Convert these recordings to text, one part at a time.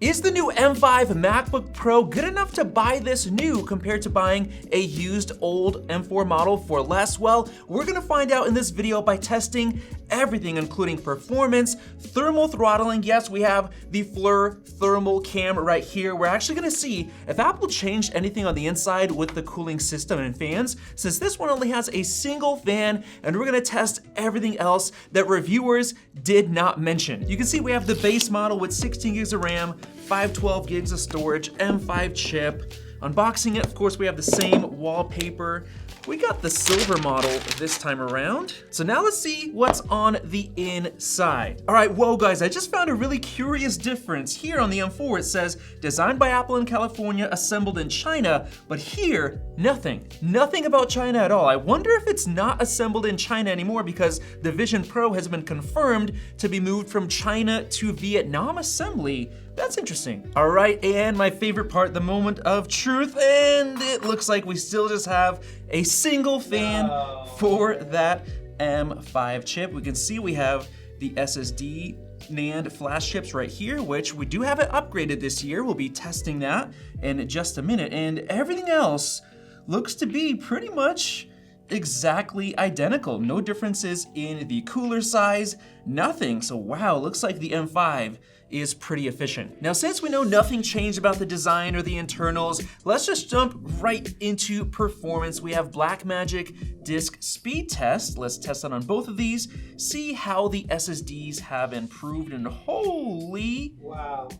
Is the new M5 MacBook Pro good enough to buy this new compared to buying a used old M4 model for less? Well, we're gonna find out in this video by testing everything, including performance, thermal throttling. Yes, we have the FLIR thermal cam right here. We're actually gonna see if Apple changed anything on the inside with the cooling system and fans, since this one only has a single fan, and we're gonna test everything else that reviewers did not mention. You can see we have the base model with 16 gigs of RAM, 512 gigs of storage, M5 chip. Unboxing it, of course, we have the same wallpaper. We got the silver model this time around. So now let's see what's on the inside. All right, whoa guys, I just found a really curious difference. Here on the M4, it says, designed by Apple in California, assembled in China, but here, nothing about China at all. I wonder if it's not assembled in China anymore because the Vision Pro has been confirmed to be moved from China to Vietnam assembly. That's interesting. All right, and my favorite part, the moment of truth, and it looks like we still just have a single fan for that M5 chip. We can see we have the SSD NAND flash chips right here, which we do have it upgraded this year. We'll be testing that in just a minute, and everything else looks to be pretty much exactly identical. No differences in the cooler size, nothing. So wow, looks like the M5 is pretty efficient. Now, since we know nothing changed about the design or the internals, let's just jump right into performance. We have Blackmagic Disk Speed Test. Let's test it on both of these, see how the SSDs have improved, and holy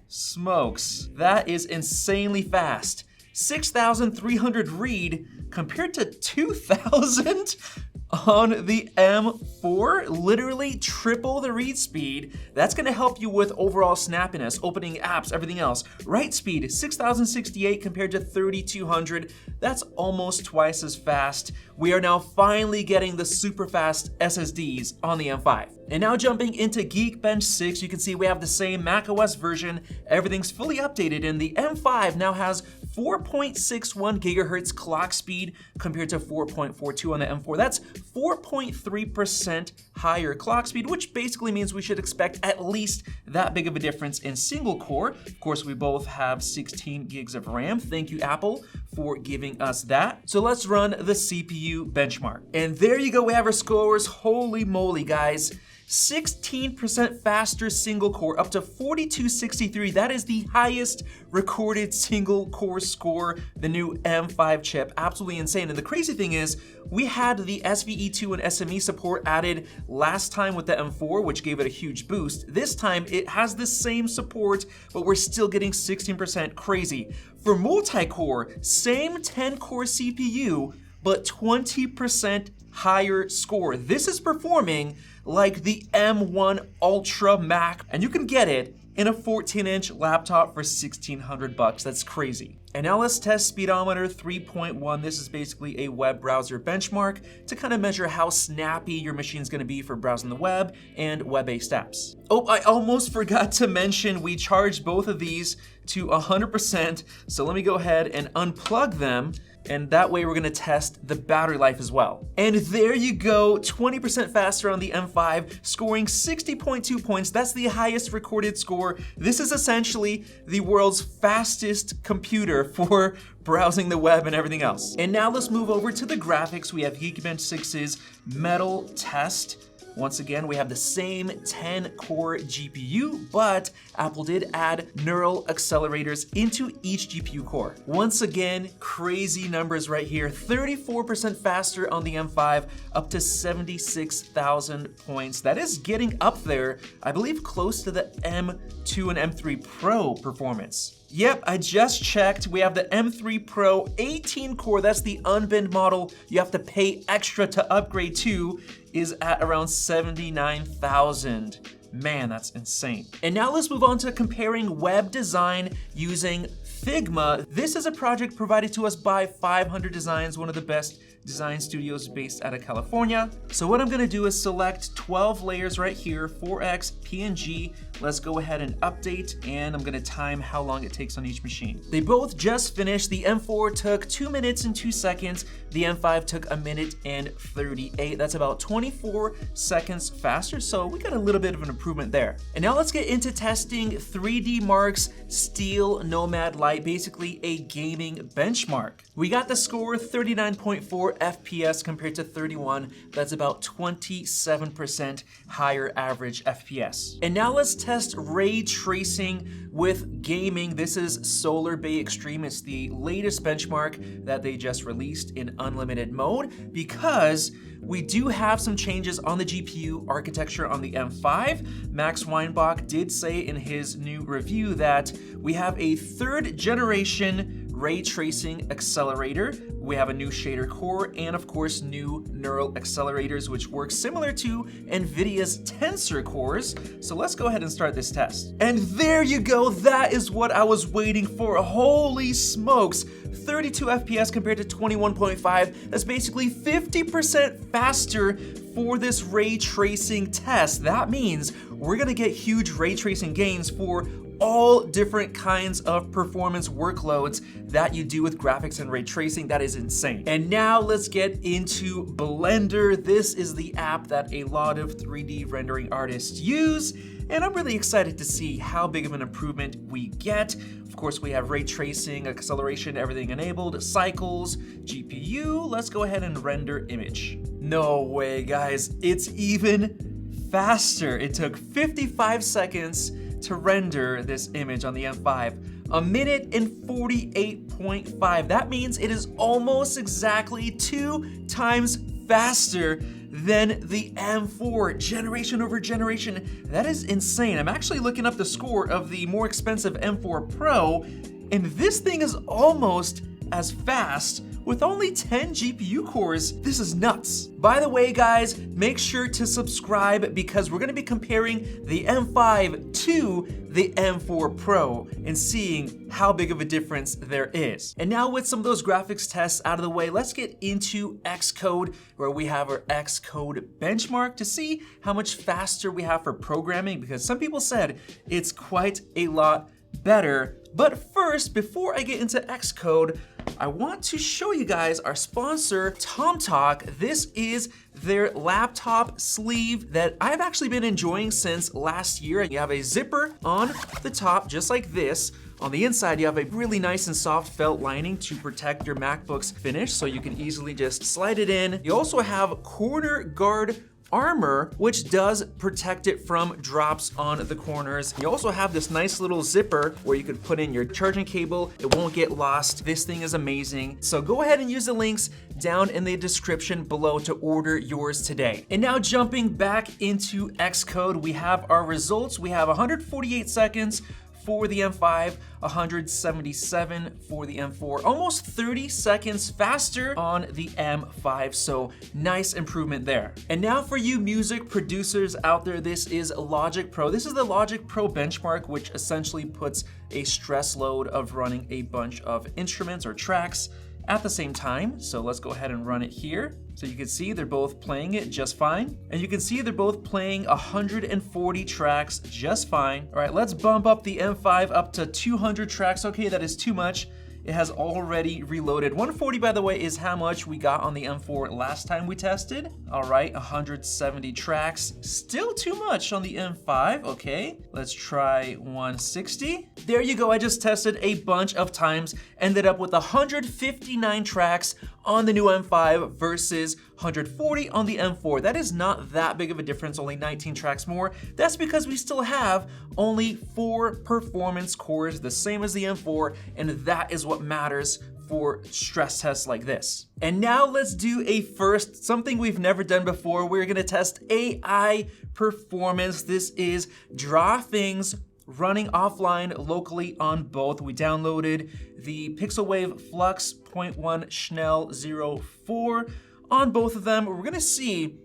smokes, that is insanely fast. 6,300 read compared to 2,000 on the M4, literally triple the read speed. That's gonna help you with overall snappiness, opening apps, everything else. Write speed, 6,068 compared to 3,200. That's almost twice as fast. We are now finally getting the super fast SSDs on the M5. And now jumping into Geekbench 6, you can see we have the same macOS version. Everything's fully updated, and the M5 now has 4.61 gigahertz clock speed compared to 4.42 on the M4. That's 4.3% higher clock speed, which basically means we should expect at least that big of a difference in single core. Of course, we both have 16 gigs of RAM. Thank you, Apple, for giving us that. So let's run the CPU benchmark. And there you go, we have our scores. Holy moly, guys. 16% faster single core, up to 4263. That is the highest recorded single core score, the new M5 chip. Absolutely insane. And the crazy thing is, we had the SVE2 and SME support added last time with the M4, which gave it a huge boost. This time it has the same support, but we're still getting 16% crazy. For multi-core, same 10-core CPU, but 20% higher score. This is performing like the M1 Ultra Mac, and you can get it in a 14-inch laptop for $1,600. That's crazy. And now let's test Speedometer 3.1. This is basically a web browser benchmark to kind of measure how snappy your machine's gonna be for browsing the web and web-based apps. Oh, I almost forgot to mention we charged both of these to 100%, so let me go ahead and unplug them, and that way we're gonna test the battery life as well. And there you go, 20% faster on the M5, scoring 60.2 points. That's the highest recorded score. This is essentially the world's fastest computer for browsing the web and everything else. And now let's move over to the graphics. We have Geekbench 6's Metal Test. Once again, we have the same 10-core GPU, but Apple did add neural accelerators into each GPU core. Once again, crazy numbers right here. 34% faster on the M5, up to 76,000 points. That is getting up there, I believe, close to the M2 and M3 Pro performance. Yep, I just checked. We have the M3 Pro 18 core. That's the unbinned model you have to pay extra to upgrade to, is at around 79,000. Man, that's insane. And now let's move on to comparing web design using Figma. This is a project provided to us by 500 Designs, one of the best design studios based out of California. So what I'm gonna do is select 12 layers right here, 4x PNG. Let's go ahead and update, and I'm gonna time how long it takes on each machine. They both just finished. The M4 took 2 minutes and 2 seconds. The M5 took 1 minute and 38. That's about 24 seconds faster, so we got a little bit of an improvement there. And now let's get into testing 3D Mark's Steel Nomad Lite, basically a gaming benchmark. We got the score 39.4 FPS compared to 31. That's about 27% higher average FPS. And now let's test ray tracing with gaming. This is Solar Bay Extreme. It's the latest benchmark that they just released in unlimited mode, because we do have some changes on the GPU architecture on the M5. Max Weinbach did say in his new review that we have a 3rd generation ray tracing accelerator. We have a new shader core and of course new neural accelerators, which work similar to NVIDIA's tensor cores. So let's go ahead and start this test. And there you go, that is what I was waiting for. Holy smokes, 32 FPS compared to 21.5. That's basically 50% faster for this ray tracing test. That means we're gonna get huge ray tracing gains for all different kinds of performance workloads that you do with graphics and ray tracing. That is insane. And now let's get into Blender. This is the app that a lot of 3D rendering artists use, and I'm really excited to see how big of an improvement we get. Of course, we have ray tracing, acceleration, everything enabled, cycles, GPU. Let's go ahead and render image. No way, guys, it's even faster. It took 55 seconds to render this image on the M5. 1 minute and 48.5. That means it is almost exactly 2 times faster than the M4, generation over generation. That is insane. I'm actually looking up the score of the more expensive M4 Pro, and this thing is almost as fast with only 10 GPU cores. This is nuts. By the way, guys, make sure to subscribe because we're gonna be comparing the M5 to the M4 Pro and seeing how big of a difference there is. And now with some of those graphics tests out of the way, let's get into Xcode, where we have our Xcode benchmark to see how much faster we have for programming, because some people said it's quite a lot better. But first, before I get into Xcode, I want to show you guys our sponsor, TomToc. This is their laptop sleeve that I've actually been enjoying since last year. You have a zipper on the top, just like this. On the inside, you have a really nice and soft felt lining to protect your MacBook's finish, so you can easily just slide it in. You also have corner guard armor, which does protect it from drops on the corners. You also have this nice little zipper where you could put in your charging cable. It won't get lost. This thing is amazing. So go ahead and use the links down in the description below to order yours today. And now jumping back into Xcode, we have our results. We have 148 seconds for the M5, 177 for the M4, almost 30 seconds faster on the M5, so nice improvement there. And now for you music producers out there, this is Logic Pro. This is the Logic Pro benchmark, which essentially puts a stress load of running a bunch of instruments or tracks at the same time. So let's go ahead and run it here. So you can see they're both playing it just fine. And you can see they're both playing 140 tracks just fine. All right, let's bump up the M5 up to 200 tracks. Okay, that is too much. It has already reloaded. 140, by the way, is how much we got on the M4 last time we tested. All right, 170 tracks. Still too much on the M5. Okay, let's try 160. There you go. I just tested a bunch of times. Ended up with 159 tracks on the new M5 versus 140 on the M4. That is not that big of a difference, only 19 tracks more. That's because we still have only 4 performance cores, the same as the M4, and that is what matters for stress tests like this. And now let's do a first, something we've never done before. We're gonna test AI performance. This is Draw Things running offline locally on both. We downloaded the Pixelwave Flux 0.1 Schnell 04 on both of them. We're gonna see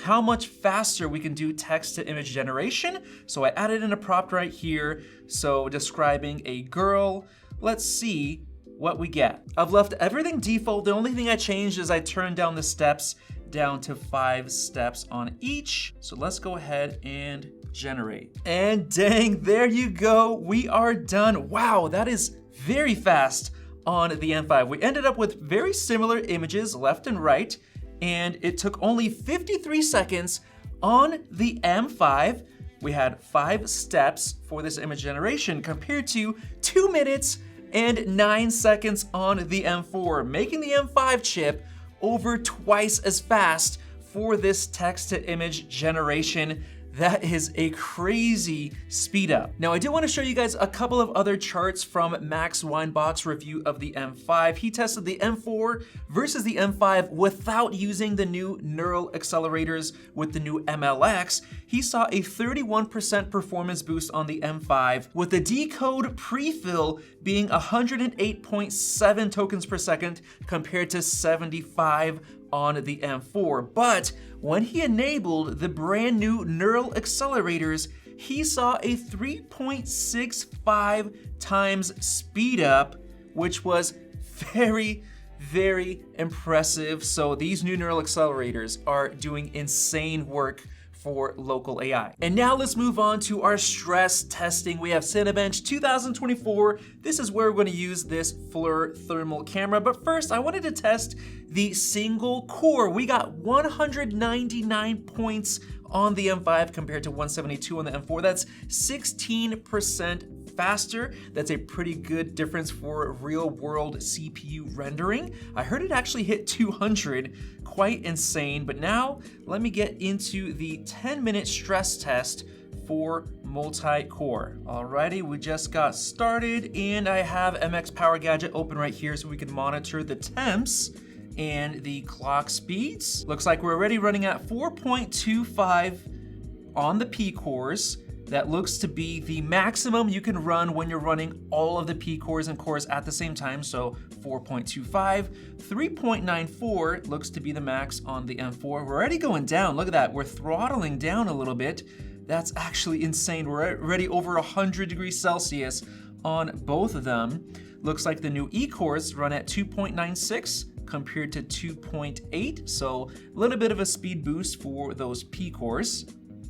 how much faster we can do text to image generation. So I added in a prompt right here. So describing a girl. Let's see what we get. I've left everything default. The only thing I changed is I turned down the steps down to 5 steps on each. So let's go ahead and generate. And dang, there you go. We are done. Wow, that is very fast on the M5. We ended up with very similar images left and right, and it took only 53 seconds on the M5. We had 5 steps for this image generation compared to 2 minutes and 9 seconds on the M4, making the M5 chip over twice as fast for this text-to-image generation. That is a crazy speed up. Now, I do want to show you guys a couple of other charts from Max Weinbach's review of the M5. He tested the M4 versus the M5 without using the new neural accelerators with the new MLX. He saw a 31% performance boost on the M5, with the Decode Prefill being 108.7 tokens per second compared to 75 on the M4. But when he enabled the brand new neural accelerators, he saw a 3.65 times speed up, which was very, very impressive. So these new neural accelerators are doing insane work for local AI. And now let's move on to our stress testing. We have Cinebench 2024. This is where we're going to use this FLIR thermal camera. But first, I wanted to test the single core. We got 199 points on the M5 compared to 172 on the M4. That's 16% faster. That's a pretty good difference for real world CPU rendering. I heard it actually hit 200, quite insane. But now let me get into the 10-minute stress test for multi-core. Alrighty, we just got started and I have MX Power Gadget open right here so we can monitor the temps and the clock speeds. Looks like we're already running at 4.25 on the P cores. That looks to be the maximum you can run when you're running all of the P cores and cores at the same time, so 4.25. 3.94 looks to be the max on the M4. We're already going down, look at that. We're throttling down a little bit. That's actually insane. We're already over 100 degrees Celsius on both of them. Looks like the new E cores run at 2.96 compared to 2.8, so a little bit of a speed boost for those P cores.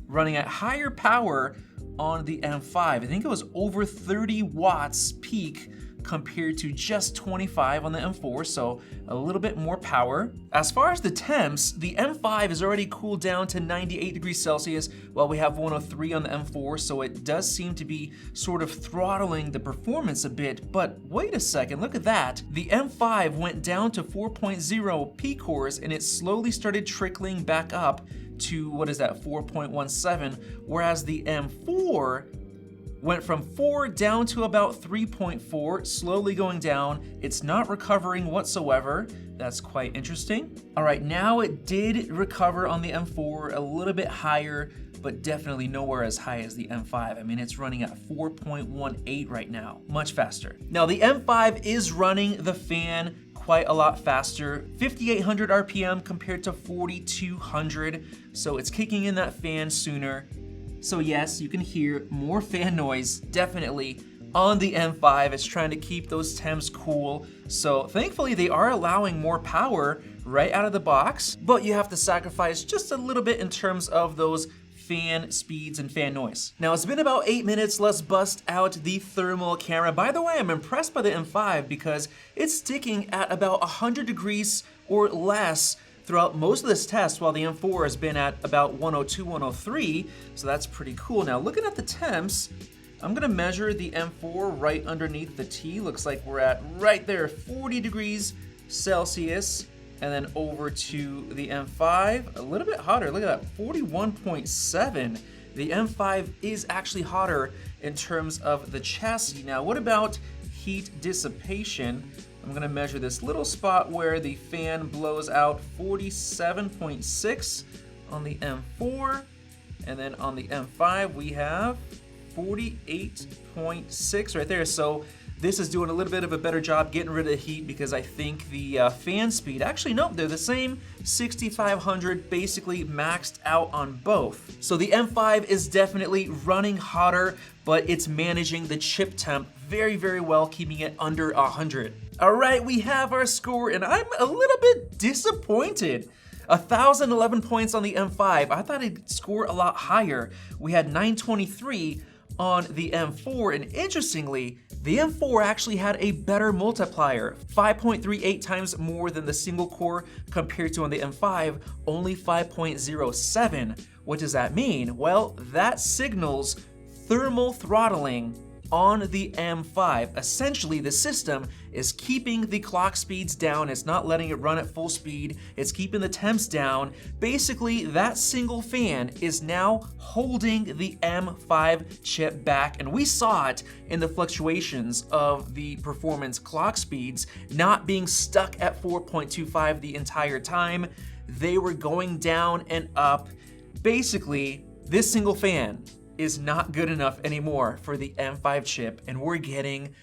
Running at higher power on the M5. I think it was over 30 watts peak compared to just 25 on the M4, so a little bit more power. As far as the temps, the M5 is already cooled down to 98 degrees Celsius while we have 103 on the M4, so it does seem to be sort of throttling the performance a bit. But wait a second, look at that. The M5 went down to 4.0 P cores and it slowly started trickling back up to, what is that, 4.17, whereas the M4 went from 4 down to about 3.4, slowly going down. It's not recovering whatsoever. That's quite interesting. All right, now it did recover on the M4 a little bit higher, but definitely nowhere as high as the M5. I mean, it's running at 4.18 right now, much faster. Now the M5 is running the fan quite a lot faster, 5,800 RPM compared to 4,200. So it's kicking in that fan sooner. So yes, you can hear more fan noise, definitely, on the M5. It's trying to keep those temps cool. So thankfully they are allowing more power right out of the box, but you have to sacrifice just a little bit in terms of those fan speeds and fan noise. Now it's been about 8 minutes. Let's bust out the thermal camera. By the way, I'm impressed by the M5 because it's sticking at about 100 degrees or less throughout most of this test, while the M4 has been at about 102, 103, so that's pretty cool. Now looking at the temps, I'm gonna measure the M4 right underneath the T. Looks like we're at right there, 40 degrees Celsius, and then over to the M5, a little bit hotter. Look at that, 41.7. The M5 is actually hotter in terms of the chassis. Now what about heat dissipation? I'm gonna measure this little spot where the fan blows out, 47.6 on the M4, and then on the M5 we have 48.6 right there. So this is doing a little bit of a better job getting rid of the heat because I think the fan speed, actually no, they're the same, 6,500, basically maxed out on both. So the M5 is definitely running hotter, but it's managing the chip temp very, very well, keeping it under 100. All right, we have our score, and I'm a little bit disappointed. 1,011 points on the M5. I thought it'd score a lot higher. We had 923 on the M4, and interestingly, the M4 actually had a better multiplier, 5.38 times more than the single core compared to on the M5, only 5.07. What does that mean? Well, that signals thermal throttling on the M5. Essentially, the system is keeping the clock speeds down. It's not letting it run at full speed. It's keeping the temps down. Basically, that single fan is now holding the M5 chip back, and we saw it in the fluctuations of the performance clock speeds not being stuck at 4.25 the entire time. They were going down and up. Basically, this single fan is not good enough anymore for the M5 chip, and we're getting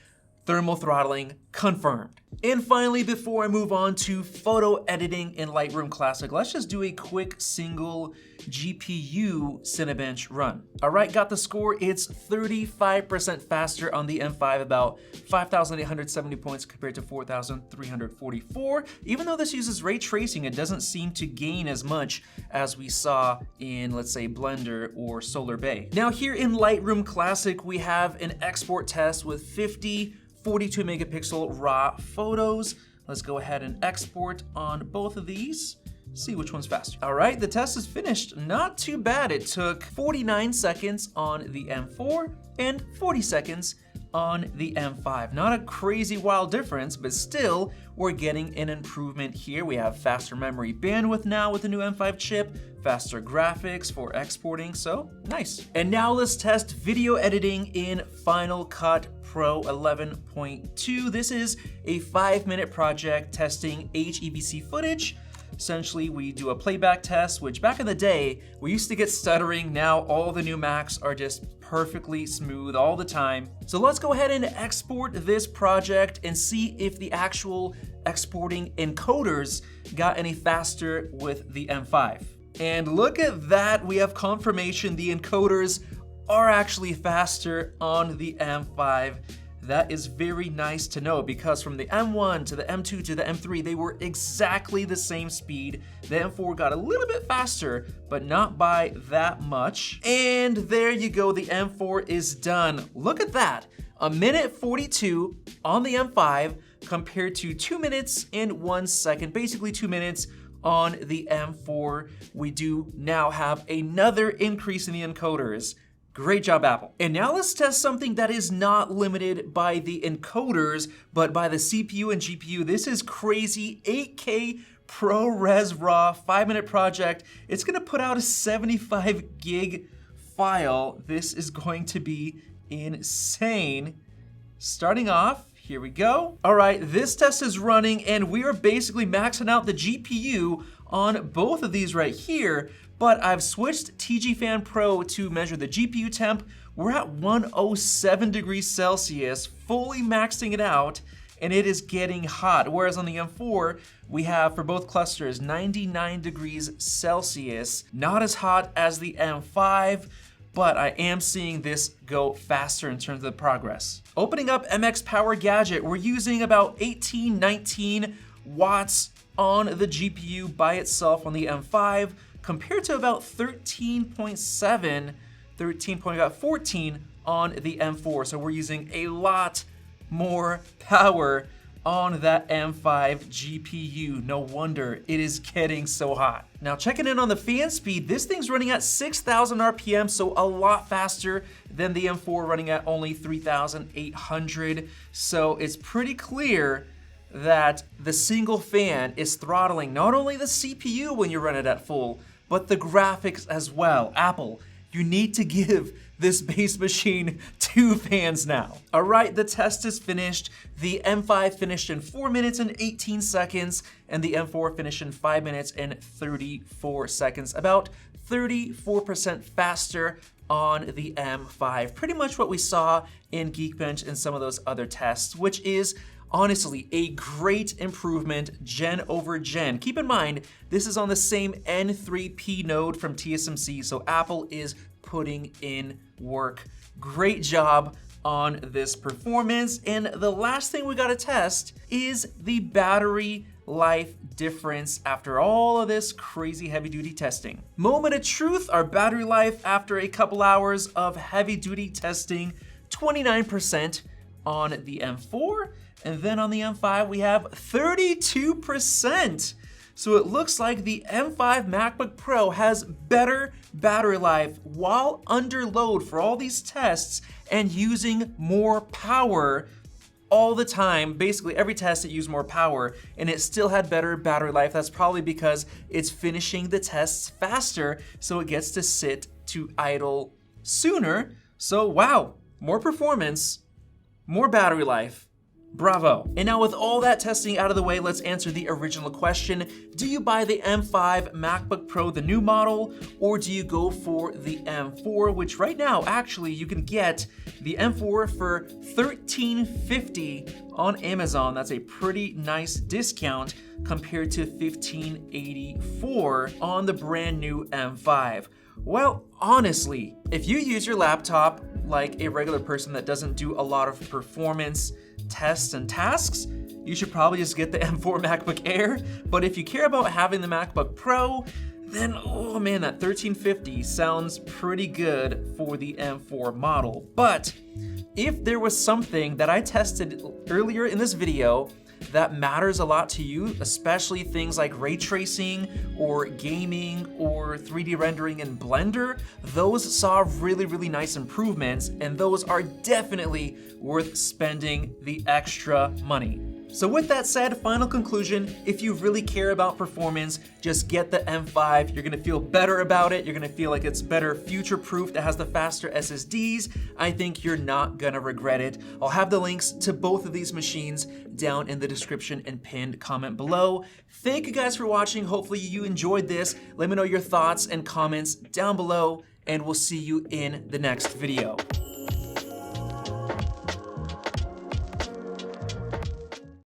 thermal throttling confirmed. And finally, before I move on to photo editing in Lightroom Classic, let's just do a quick single GPU Cinebench run. All right, got the score. It's 35% faster on the M5, about 5,870 points compared to 4,344. Even though this uses ray tracing, it doesn't seem to gain as much as we saw in, let's say, Blender or Solar Bay. Now here in Lightroom Classic, we have an export test with 50 42 megapixel raw photos. Let's go ahead and export on both of these. See which one's faster. All right, the test is finished. Not too bad. It took 49 seconds on the M4 and 40 seconds on the M5. Not a crazy wild difference, but still we're getting an improvement here. We have faster memory bandwidth now with the new M5 chip, faster graphics for exporting, so nice. And now let's test video editing in Final Cut Pro 11.2. This is a 5-minute project testing HEVC footage. Essentially, we do a playback test, which back in the day, we used to get stuttering. Now all the new Macs are just perfectly smooth all the time. So let's go ahead and export this project and see if the actual exporting encoders got any faster with the M5. And look at that, we have confirmation the encoders are actually faster on the M5. That is very nice to know, because from the M1 to the M2 to the M3, they were exactly the same speed. The M4 got a little bit faster, but not by that much. And there you go, the M4 is done. Look at that, 1:42 on the M5 compared to 2 minutes and 1 second, basically 2 minutes on the M4. We do now have another increase in the encoders. Great job, Apple. And now let's test something that is not limited by the encoders, but by the CPU and GPU. This is crazy, 8K ProRes RAW 5-minute project. It's gonna put out a 75 gig file. This is going to be insane. Starting off, here we go. All right, this test is running and we are basically maxing out the GPU on both of these right here, but I've switched TGFan Pro to measure the GPU temp. We're at 107 degrees Celsius, fully maxing it out, and it is getting hot. Whereas on the M4, we have for both clusters 99 degrees Celsius. Not as hot as the M5, but I am seeing this go faster in terms of the progress. Opening up MX Power Gadget, we're using about 18, 19 watts on the GPU by itself on the M5, compared to about 14 on the M4. So we're using a lot more power on that M5 GPU. No wonder it is getting so hot. Now checking in on the fan speed, this thing's running at 6,000 RPM, so a lot faster than the M4 running at only 3,800. So it's pretty clear that the single fan is throttling not only the CPU when you run it at full, but the graphics as well. Apple, you need to give this base machine 2 fans now. All right, the test is finished. The M5 finished in 4 minutes and 18 seconds, and the M4 finished in 5 minutes and 34 seconds, about 34% faster on the M5. Pretty much what we saw in Geekbench and some of those other tests, which is honestly a great improvement gen over gen. Keep in mind, this is on the same N3P node from TSMC, so Apple is putting in work. Great job on this performance. And the last thing we gotta test is the battery life difference after all of this crazy heavy duty testing. Moment of truth, our battery life after a couple hours of heavy duty testing, 29% on the M4, and then on the M5 we have 32%. So it looks like the M5 MacBook Pro has better battery life while under load for all these tests and using more power all the time. Basically every test it used more power and it still had better battery life. That's probably because it's finishing the tests faster, so it gets to sit to idle sooner. So wow, more performance, more battery life. Bravo. And now with all that testing out of the way, let's answer the original question. Do you buy the M5 MacBook Pro, the new model, or do you go for the M4, which right now, actually, you can get the M4 for $1350 on Amazon. That's a pretty nice discount compared to $1584 on the brand new M5. Well, honestly, if you use your laptop like a regular person that doesn't do a lot of performance tests and tasks, you should probably just get the M4 MacBook Air. But if you care about having the MacBook Pro, then oh man, that $1350 sounds pretty good for the M4 model. But if there was something that I tested earlier in this video that matters a lot to you, especially things like ray tracing or gaming or 3D rendering in Blender, those saw really, really nice improvements, and those are definitely worth spending the extra money. So with that said, final conclusion, if you really care about performance, just get the M5. You're gonna feel better about it. You're gonna feel like it's better future-proofed. It has the faster SSDs. I think you're not gonna regret it. I'll have the links to both of these machines down in the description and pinned comment below. Thank you guys for watching. Hopefully you enjoyed this. Let me know your thoughts and comments down below, and we'll see you in the next video.